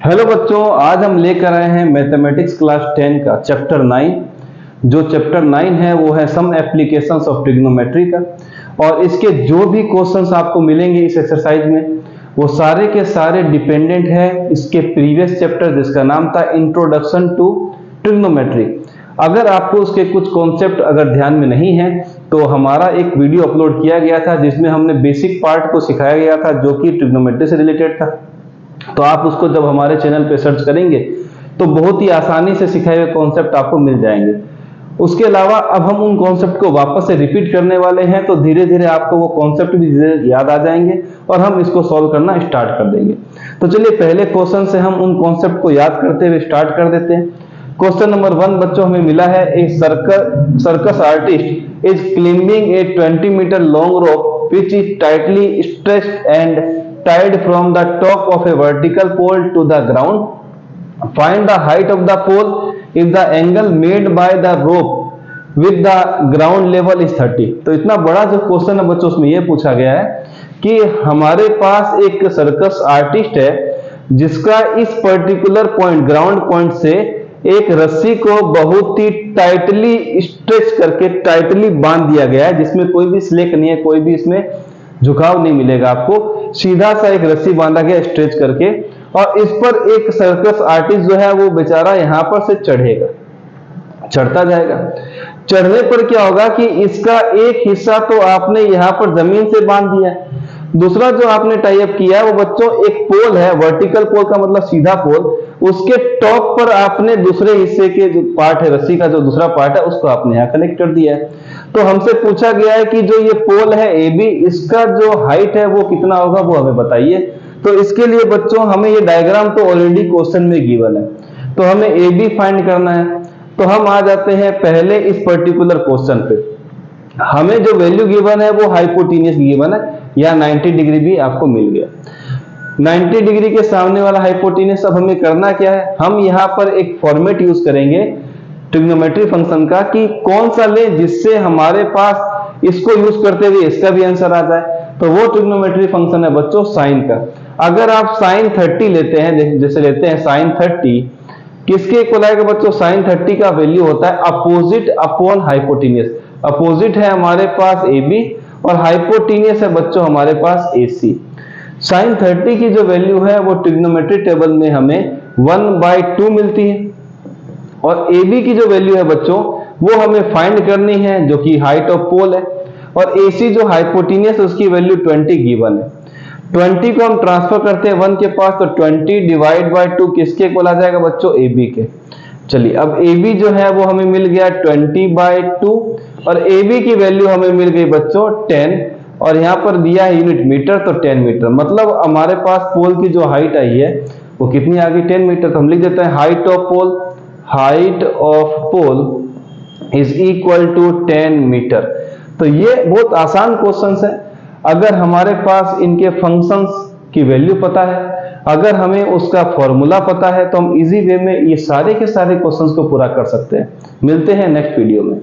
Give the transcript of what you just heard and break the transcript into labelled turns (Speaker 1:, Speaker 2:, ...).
Speaker 1: Hello बच्चों, आज हम लेकर आए हैं मैथमेटिक्स क्लास 10 का चैप्टर 9। जो चैप्टर 9 है वो है सम एप्लीकेशंस ऑफ ट्रिग्नोमेट्री का। और इसके जो भी क्वेश्चंस आपको मिलेंगे इस एक्सरसाइज में वो सारे के सारे डिपेंडेंट है इसके प्रीवियस चैप्टर जिसका नाम था इंट्रोडक्शन टू ट्रिग्नोमेट्री। अगर आपको उसके कुछ कॉन्सेप्ट अगर ध्यान में नहीं है तो हमारा एक वीडियो अपलोड किया गया था जिसमें हमने बेसिक पार्ट को सिखाया गया था जो कि ट्रिग्नोमेट्री से रिलेटेड था। तो आप उसको जब हमारे चैनल पे सर्च करेंगे तो बहुत ही आसानी से सिखाए हुए कॉन्सेप्ट आपको मिल जाएंगे। उसके अलावा अब हम उन कॉन्सेप्ट को वापस से रिपीट करने वाले हैं, तो धीरे धीरे आपको वो कॉन्सेप्ट भी याद आ जाएंगे और हम इसको सॉल्व करना स्टार्ट कर देंगे। तो चलिए पहले क्वेश्चन से हम उन कॉन्सेप्ट को याद करते हुए स्टार्ट कर देते हैं। क्वेश्चन नंबर 1 बच्चों हमें मिला है, a circus artist is climbing a 20 metre long rope which is tightly stretched and tied from the top of a vertical pole to the ground. Find the height of the pole if the angle made by the rope with the ground level is 30। तो इतना बड़ा जो question है बच्चों उसमें यह पूछा गया है कि हमारे पास एक सर्कस आर्टिस्ट है जिसका इस पर्टिकुलर पॉइंट ग्राउंड पॉइंट से एक रस्सी को बहुत ही टाइटली स्ट्रेच करके टाइटली बांध दिया गया है, जिसमें कोई भी स्लेक नहीं है, कोई भी इसमें झुकाव नहीं मिलेगा आपको। सीधा सा एक रस्सी बांधा गया स्ट्रेच करके, और इस पर एक सर्कस आर्टिस्ट जो है वो बेचारा यहां पर से चढ़ेगा, चढ़ता जाएगा। चढ़ने पर क्या होगा कि इसका एक हिस्सा तो आपने यहां पर जमीन से बांध दिया है, दूसरा जो आपने टाई अप किया है वो बच्चों एक पोल है, वर्टिकल पोल का मतलब सीधा पोल, उसके टॉप पर आपने दूसरे हिस्से के जो पार्ट है रस्सी का जो दूसरा पार्ट है उसको आपने यहां कनेक्ट कर दिया है। तो हमसे पूछा गया है कि जो ये पोल है ए बी, इसका जो हाइट है वो कितना होगा वो हमें बताइए। तो इसके लिए बच्चों हमें ये डायग्राम तो ऑलरेडी क्वेश्चन में गिवन है, तो हमें ए बी फाइंड करना है। तो हम आ जाते हैं पहले इस पर्टिकुलर क्वेश्चन पे। हमें जो वैल्यू गिवन है वो हाइपोटेन्यूस गिवन है, या 90 डिग्री भी आपको मिल गया। 90 डिग्री के सामने वाला हाइपोटेन्यूस। अब हमें करना क्या है, हम यहाँ पर एक फॉर्मेट यूज करेंगे ट्रिग्नोमेट्री फंक्शन का कि कौन सा ले जिससे हमारे पास इसको यूज करते हुए इसका भी आंसर आ जाए। तो वो ट्रिग्नोमेट्री फंक्शन है बच्चों साइन का। अगर आप साइन 30 लेते हैं, जैसे लेते हैं साइन 30, किसके इक्वल आएगा बच्चों? साइन 30 का वैल्यू होता है अपोजिट अपॉन हाइपोटेन्यूस। अपोजिट है हमारे पास ए बी और हाइपोटेन्यूस है बच्चों हमारे पास ए सी। साइन 30 की जो वैल्यू है वो ट्रिग्नोमेट्री टेबल में हमें 1/2 मिलती है, और ए बी की जो वैल्यू है बच्चों वो हमें फाइंड करनी है जो कि हाइट ऑफ पोल है, और ए सी जो हाइपोटेन्यूस है उसकी वैल्यू 20 गिवन है। 20 को हम ट्रांसफर करते हैं 1 के पास, तो 20 डिवाइड बाय 2 किसके इक्वल आ जाएगा बच्चों? ए बी के। चलिए अब ए बी जो है वो हमें मिल गया 20/2, और ए बी की वैल्यू हमें मिल गई बच्चों 10, और यहाँ पर दिया है यूनिट मीटर, तो 10 मीटर। मतलब हमारे पास पोल की जो हाइट आई है वो कितनी आ गई? 10 मीटर। तो हम लिख देते हैं height of pole, height of pole is equal to 10 metre. तो ये बहुत आसान क्वेश्चंस है। अगर हमारे पास इनके फंक्शंस की वैल्यू पता है, अगर हमें उसका फॉर्मूला पता है, तो हम इजी वे में ये सारे के सारे क्वेश्चंस को पूरा कर सकते हैं। मिलते हैं नेक्स्ट वीडियो में।